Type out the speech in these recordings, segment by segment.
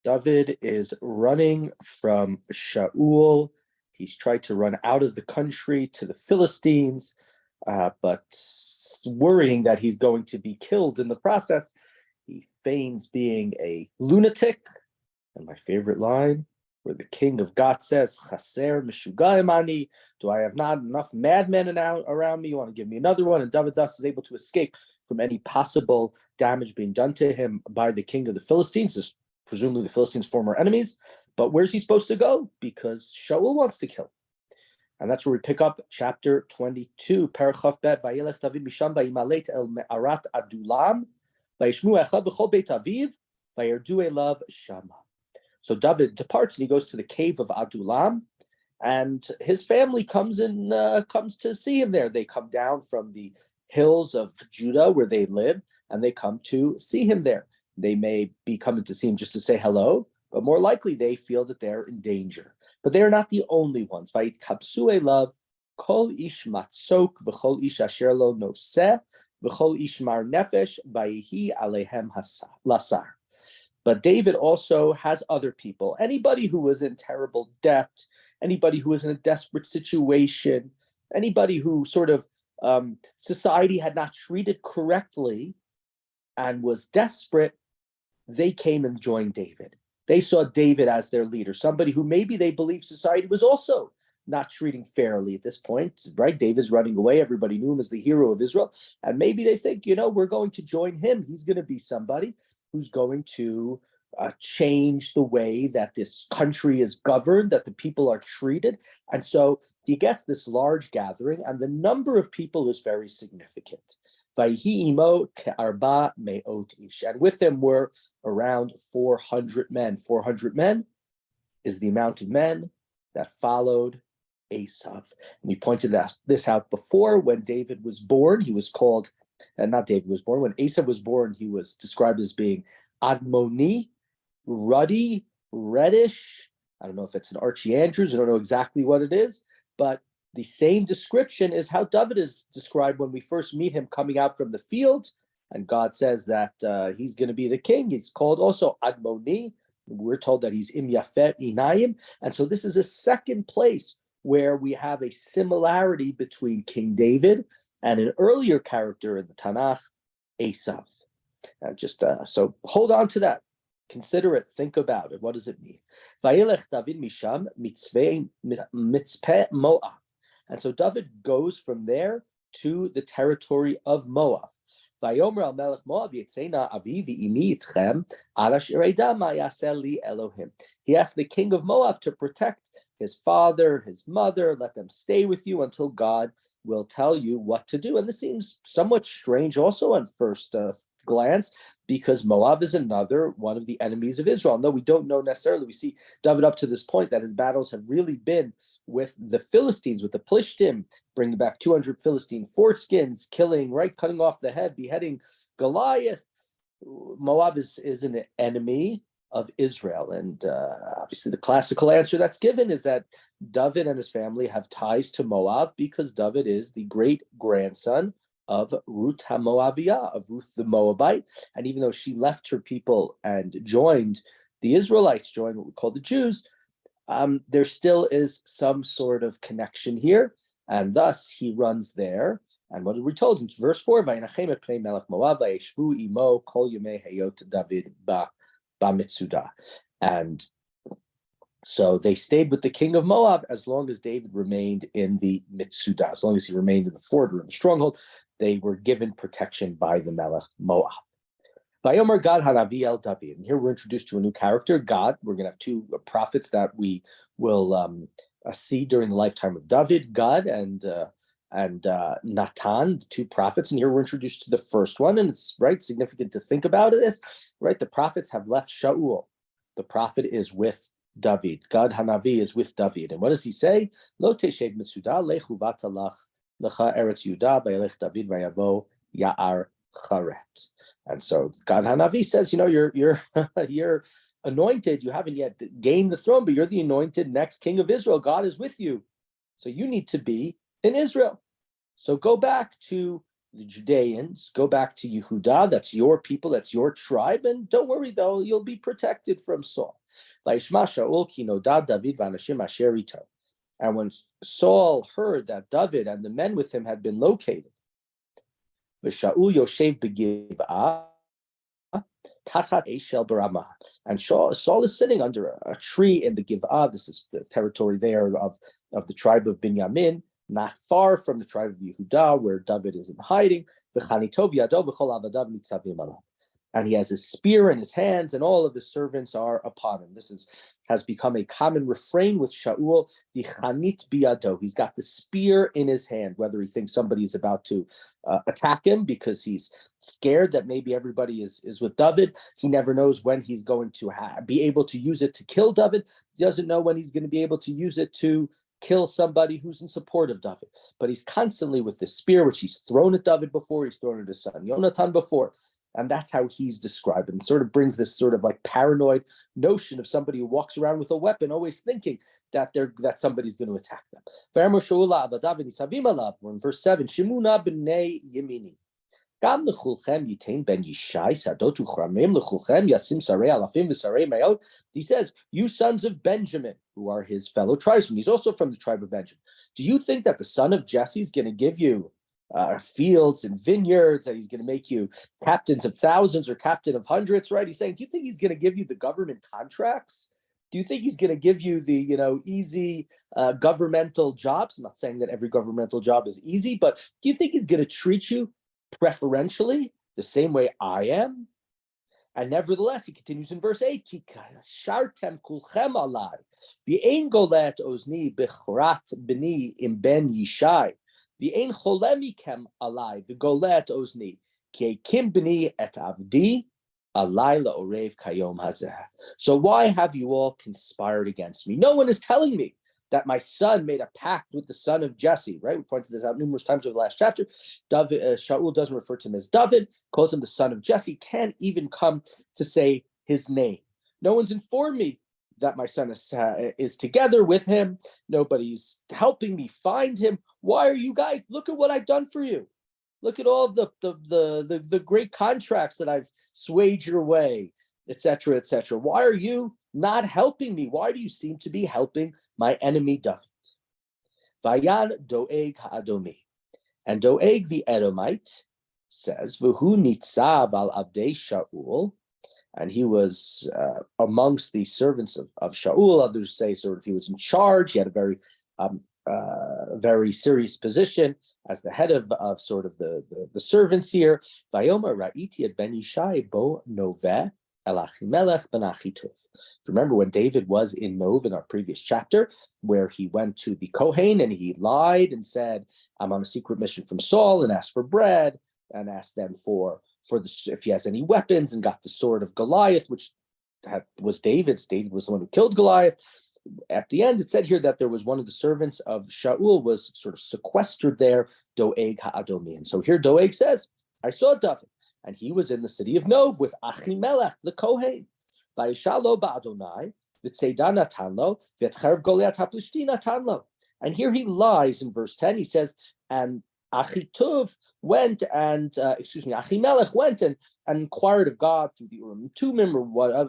David is running from Shaul. He's tried to run out of the country to the Philistines, but worrying that he's going to be killed in the process, he feigns being a lunatic. And my favorite line, where the king of Gath says, Chaser Meshugaim ani, do I have not enough madmen around me? You want to give me another one? And David thus is able to escape from any possible damage being done to him by the king of the Philistines, presumably the Philistines' former enemies. But where's he supposed to go? Because Shaul wants to kill him. And that's where we pick up chapter 22. Perachaf bet, Vayelech David misham vayimalet el me'arat adulam, vayishmu echad v'chol beit aviv, vayerdu elav shama. So David departs and he goes to the cave of Adullam, and his family comes to see him there. They come down from the hills of Judah where they live, and they come to see him there. They may be coming to see him just to say hello, but more likely they feel that they're in danger. But they're not the only ones. Vayitkapsu elav kol ish matzok v'chol ish asher lo noseh v'chol ish mar nefesh vayihi alehem lasar. But David also has other people. Anybody who was in terrible debt, anybody who was in a desperate situation, anybody who sort of society had not treated correctly and was desperate, they came and joined David. They saw David as their leader, somebody who maybe they believed society was also not treating fairly at this point, right? David's running away. Everybody knew him as the hero of Israel. And maybe they think, we're going to join him. He's going to be somebody who's going to change the way that this country is governed, that the people are treated. And so he gets this large gathering, and the number of people is very significant. And with them were around 400 men. 400 men is the amount of men that followed Esav. And we pointed this out before. When David was born, he was called, and not David was born, when Esav was born, he was described as being Admoni, ruddy, reddish. I don't know if it's an Archie Andrews. I don't know exactly what it is, but the same description is how David is described when we first meet him coming out from the field, and God says that he's going to be the king. He's called also Admoni. We're told that he's Im Yafet Inayim, and so this is a second place where we have a similarity between King David and an earlier character in the Tanakh, Esav. So hold on to that. Consider it. Think about it. What does it mean? Vayelech David misham mitzveh Moab. And so David goes from there to the territory of Moab. Vayomer al melech Moab yitzena avi v'imi itchem arash ireda ma yaseh li Elohim. He asked the king of Moab to protect his father, his mother, let them stay with you until God will tell you what to do. And this seems somewhat strange also on first glance, because Moab is another one of the enemies of Israel. No, we don't know necessarily. We see David up to this point that his battles have really been with the Philistines, with the Plishtim, bringing back 200 Philistine foreskins, cutting off the head, beheading Goliath. Moab is an enemy of Israel. And obviously the classical answer that's given is that David and his family have ties to Moab because David is the great grandson of Ruth HaMoaviyah, of Ruth the Moabite. And even though she left her people and joined the Israelites, joined what we call the Jews, there still is some sort of connection here. And thus he runs there. And what are we told in verse 4? Vayinachem et pnei melech Moab, vayeshvu imo kol yemei hayot David Mitzudah. And so they stayed with the king of Moab as long as David remained in the Mitzudah, as long as he remained in the fort or in the stronghold. They were given protection by the Melech Moab. Vayomer Gad Hanavi el David. And here we're introduced to a new character, Gad. We're going to have two prophets that we will see during the lifetime of David, Gad and Natan, the two prophets. And here we're introduced to the first one, and it's significant to think about this. The prophets have left Shaul. The prophet is with David. Gad Hanavi is with David. And what does he say? Lo teshev mitzudah lechu vatalach lecha eretz Yudah vayelech David vayavo Ya'ar Charet. And so Gad Hanavi says, you're anointed. You haven't yet gained the throne, but you're the anointed next king of Israel. God is with you. So you need to be in Israel. So go back to the Judeans, go back to Yehuda, that's your people, that's your tribe, and don't worry though, you'll be protected from Saul. And when Saul heard that David and the men with him had been located, V'Shaul Yoshev b'Giv'ah, and Saul is sitting under a tree in the Giv'ah. This is the territory there of the tribe of Binyamin, not far from the tribe of Yehuda, where David is in hiding. And he has his spear in his hands, and all of his servants are upon him. This has become a common refrain with Shaul, the chanit biyado. He's got the spear in his hand, whether he thinks somebody is about to attack him because he's scared that maybe everybody is with David. He never knows when he's going to be able to use it to kill David. He doesn't know when he's going to be able to use it to kill somebody who's in support of David. But he's constantly with this spear, which he's thrown at David before, he's thrown at his son Yonatan before. And that's how he's described. And it sort of brings this sort of like paranoid notion of somebody who walks around with a weapon, always thinking that somebody's going to attack them. We're in verse 7. Shimuna b'nei Yemini. He says, you sons of Benjamin, who are his fellow tribesmen. He's also from the tribe of Benjamin. Do you think that the son of Jesse is going to give you fields and vineyards, and he's going to make you captains of thousands or captain of hundreds, right? He's saying, do you think he's going to give you the government contracts? Do you think he's going to give you the, easy governmental jobs? I'm not saying that every governmental job is easy, but do you think he's going to treat you preferentially the same way I am? And nevertheless, he continues in verse 8, Shartem kulchem alai, v'ein golet ozni b'chorat b'ni im ben Yishai. V'ein cholemikem alai v'golet ozni ki kim b'ni et avdi alai la'orev kayom hazeh. So why have you all conspired against me? No one is telling me that my son made a pact with the son of Jesse, right? We pointed this out numerous times over the last chapter. Shaul doesn't refer to him as David, calls him the son of Jesse, can't even come to say his name. No one's informed me that my son is together with him. Nobody's helping me find him. Why are you guys? Look at what I've done for you. Look at all of the great contracts that I've swayed your way, etc., etc. Why are you not helping me? Why do you seem to be helping my enemy David? Vayan Doeg ha'adomi. And Doeg the Edomite says, V'hu nitzav al abdei Shaul. And he was amongst the servants of Shaul. Others say sort of he was in charge. He had a very serious position as the head of sort of the servants here. Vayomer ra'iti et ben Yishai bo noveh el Elimelech ben Achitov. Remember when David was in Nov in our previous chapter, where he went to the Kohen and he lied and said, I'm on a secret mission from Saul, and asked for bread and asked them for if he has any weapons, and got the sword of Goliath, which was David's. David was the one who killed Goliath. At the end, it said here that there was one of the servants of Shaul was sort of sequestered there, Doeg ha'adomi. And so here Doeg says, I saw David, and he was in the city of Nov with Achimelech, the Kohen. Vayishalo ba'adonai, v'tzeidah natan lo, v'etcherev Goliath ha'plishti natan lo. And here he lies in verse 10. He says, and Achimelech went and inquired of God through the Urim Tumim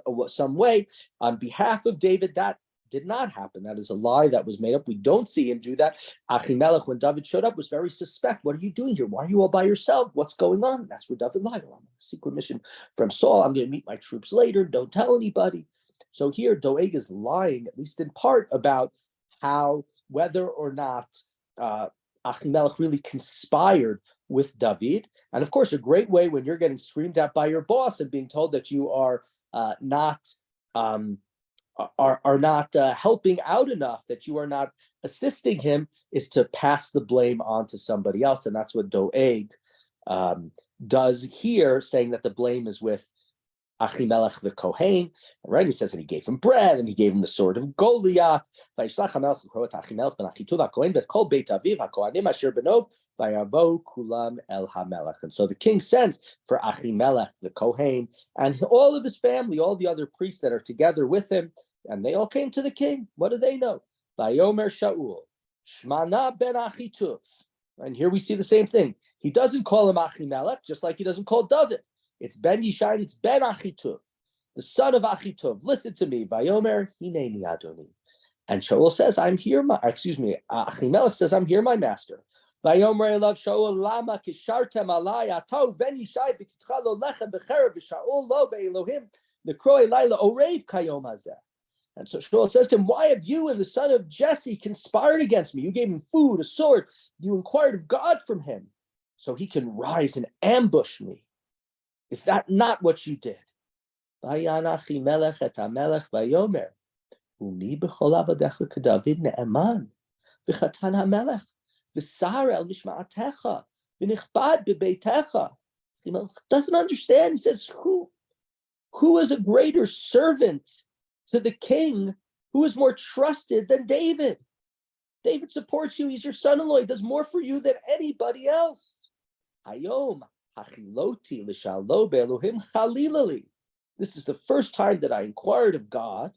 or some way on behalf of David. That did not happen. That is a lie that was made up. We don't see him do that. Achimelech, when David showed up, was very suspect. What are you doing here? Why are you all by yourself? What's going on? That's where David lied. I'm on a secret mission from Saul. I'm going to meet my troops later. Don't tell anybody. So here, Doeg is lying, at least in part, about whether or not Achimelech really conspired with David. And of course, a great way when you're getting screamed at by your boss and being told that you are not helping out enough, that you are not assisting him, is to pass the blame on to somebody else. And that's what Doeg does here, saying that the blame is with Achimelech the Kohen, right? He says that he gave him bread and he gave him the sword of Goliath. And so the king sends for Achimelech the Kohen and all of his family, all the other priests that are together with him, and they all came to the king. What do they know? Vayomer Shaul, Shmana ben Achitov, And here we see the same thing. He doesn't call him Elimelech, just like he doesn't call David. It's Ben Yishai, it's Ben Achituv, the son of Achituv. Listen to me. Vayomer hineni Adoni. And Shaul says, I'm here, Achimelech says, I'm here, my master. Vayomer elav Shaul lama kishartem alai atau Ben Yishai b'titcha lo lechem b'cherev v'Shaul lo be'Elohim nekroi laila orev kayom hazeh. And so Shaul says to him, why have you and the son of Jesse conspired against me? You gave him food, a sword. You inquired of God from him so he can rise and ambush me. Is that not what you did? Vayan Achimelech et HaMelech vayomer, umi b'chol avadecha k'David ne'eman, v'chatan HaMelech, v'sar el mishma'atecha, v'nichbad b'beitecha. Achimelech doesn't understand. He says, who is a greater servant to the king, who is more trusted than David? David supports you. He's your son-in-law. He does more for you than anybody else. Hayom hachiloti l'shalo be'Elohim chalilali. This is the first time that I inquired of God.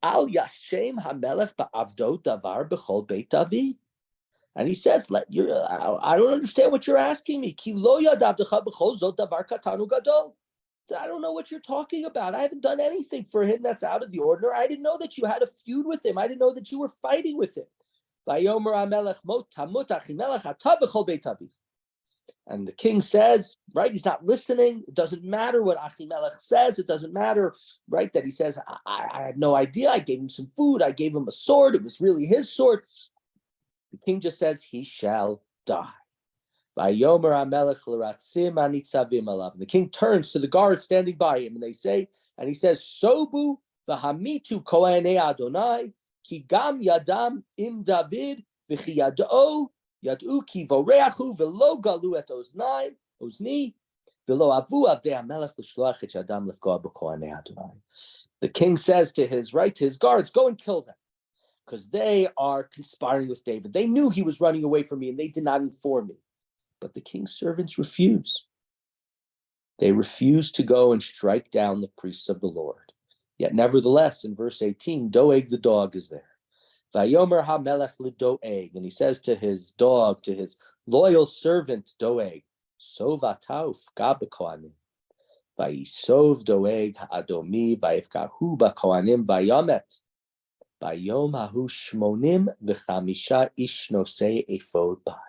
Al yashem hamelech ba'avdo davar b'chol beit avi. And he says, I don't understand what you're asking me. Ki lo yadavdecha b'chol zot davar katanu gadol. I don't know what you're talking about. I haven't done anything for him that's out of the ordinary. I didn't know that you had a feud with him. I didn't know that you were fighting with him. And the king says, right, he's not listening. It doesn't matter what Achimelech says. It doesn't matter, right, that he says, I had no idea. I gave him some food. I gave him a sword. It was really his sword. The king just says, he shall die. The king turns to the guards standing by him, and he says, Sobu v'hamitu kohenei Adonai, ki gam yadam im David, v'chi yad'u ki voreachu v'lo galu et ozni, v'lo avu avdei hamelech l'shloach et yadam lefgoa b'kohenei Adonai. The king says to his guards, go and kill them, because they are conspiring with David. They knew he was running away from me, and they did not inform me. But the king's servants refuse. They refuse to go and strike down the priests of the Lord. Yet nevertheless, in verse 18, Doeg the dog is there. Vayomer hamelech ledoeg, and he says to his dog, to his loyal servant Doeg, Sovatauf gabekoanim. Vayisov Doeg ha'adomi vayifkahu bakoanim vayamet. Vayom hahu shmonim v'chamisha ish nosei ephod ba.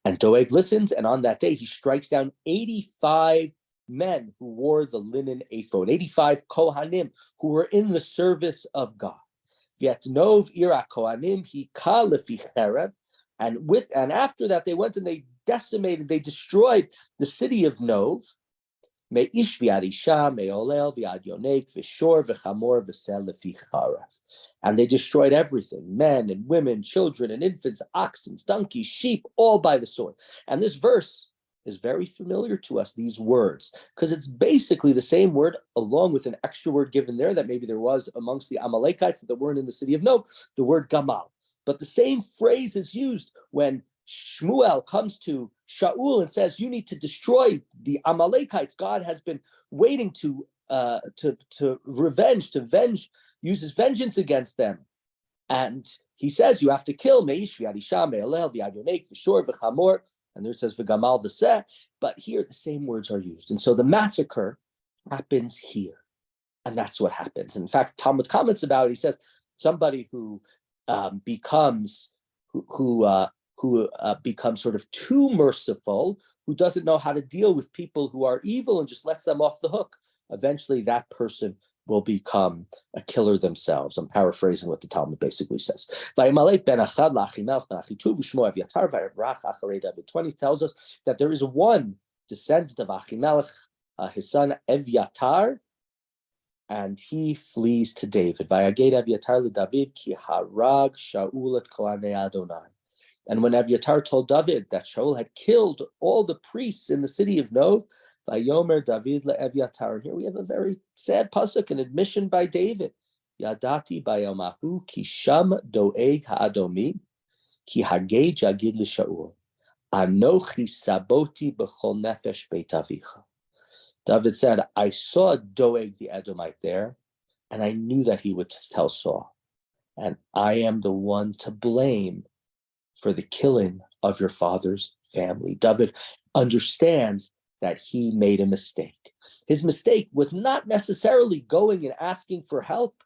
And Doeg listens, and on that day he strikes down 85 men who wore the linen ephod, 85 kohanim who were in the service of God. V'yatnov ira kohanim hi ka lefi chereb, and after that they went and they destroyed the city of Nov. Me'ish v'yad isha, me'olel v'yad yonek, v'shor v'chamor v'sel lefi charav. And they destroyed everything, men and women, children and infants, oxen, donkeys, sheep, all by the sword. And this verse is very familiar to us, these words, because it's basically the same word along with an extra word given there that maybe there was amongst the Amalekites that weren't in the city of Nob, the word gamal. But the same phrase is used when Shmuel comes to Shaul and says, you need to destroy the Amalekites. God has been waiting to uses vengeance against them. And he says, you have to kill Meish, V'yadisha, Me'olel, V'yadonek, V'shor, V'chamor, and there it says, V'gamal, V'seh, but here the same words are used. And so the massacre happens here. And that's what happens. In fact, Talmud comments about it. He says, somebody who becomes sort of too merciful, who doesn't know how to deal with people who are evil and just lets them off the hook, eventually that person will become a killer themselves. I'm paraphrasing what the Talmud basically says. 20 tells us that there is one descendant of Achimelech, his son Evyatar, and he flees to David. And when Evyatar told David that Shaul had killed all the priests in the city of Nov, Vayomer David le'Evyatar. And here we have a very sad pasuk, an admission by David. Yadati bayomahu ki sham doeg ha'adomi ki hagei jagid l'Shaul. Anochi saboti b'chol nefesh beit avicha. David said, I saw Doeg the Edomite there, and I knew that he would tell Saul, and I am the one to blame for the killing of your father's family. David understands that he made a mistake. His mistake was not necessarily going and asking for help.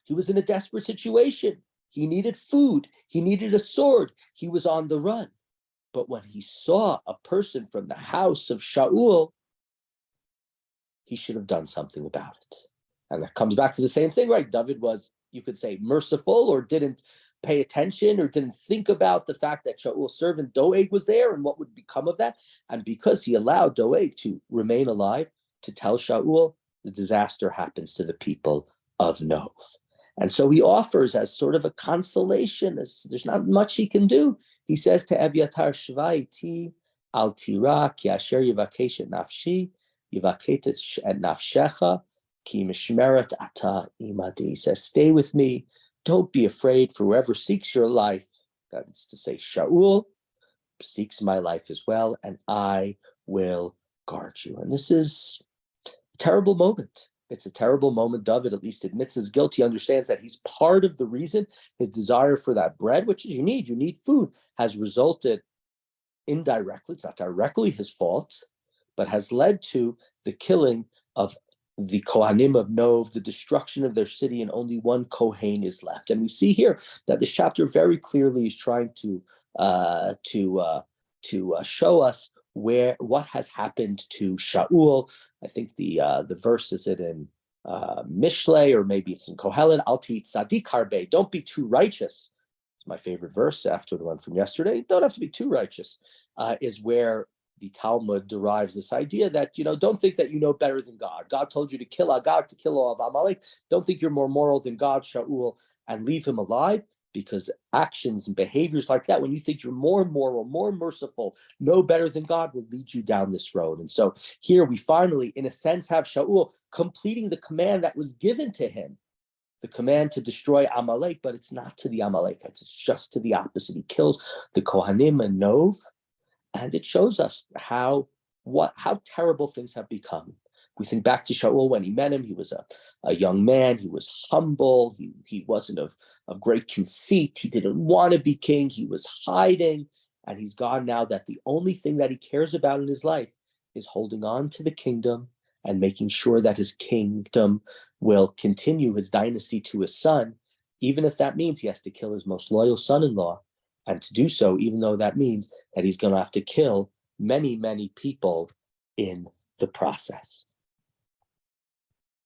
He was in a desperate situation. He needed food. He needed a sword. He was on the run. But when he saw a person from the house of Shaul, he should have done something about it. And that comes back to the same thing, right? David was, you could say, merciful, or didn't pay attention, or didn't think about the fact that Shaul's servant Doeg was there and what would become of that. And because he allowed Doeg to remain alive, to tell Shaul, the disaster happens to the people of Nov. And so he offers as sort of a consolation, as there's not much he can do. He says to Eviatar, Shva iti al tira ki asher yivakesh et nafshi, yivaket et nafshecha, ki mishmeret ata imadi. He says, stay with me. Don't be afraid, for whoever seeks your life, that is to say, Shaul, seeks my life as well, and I will guard you. And this is a terrible moment. It's a terrible moment. David at least admits his guilt. He understands that he's part of the reason his desire for that bread, which you need food, has resulted indirectly, it's not directly his fault, but has led to the killing of the Kohanim of Nov, the destruction of their city, and only one Kohen is left. And we see here that this chapter very clearly is trying to show us what has happened to Shaul. I think the verse is it in Mishlei, or maybe it's in Kohelet. Al ti tzadik harbe. Don't be too righteous. It's my favorite verse after the one from yesterday. Don't have to be too righteous. Is where the Talmud derives this idea that, don't think that you know better than God. God told you to kill Agag, to kill all of Amalek. Don't think you're more moral than God, Shaul, and leave him alive, because actions and behaviors like that, when you think you're more moral, more merciful, know better than God, will lead you down this road. And so here we finally, in a sense, have Shaul completing the command that was given to him, the command to destroy Amalek, but it's not to the Amalekites. It's just to the opposite. He kills the Kohanim and Nov, and it shows us how terrible things have become. We think back to Shaul when he met him. He was a young man. He was humble. He wasn't of great conceit. He didn't want to be king. He was hiding. And he's gone now that the only thing that he cares about in his life is holding on to the kingdom and making sure that his kingdom will continue, his dynasty, to his son, even if that means he has to kill his most loyal son-in-law. And to do so, even though that means that he's going to have to kill many, many people in the process.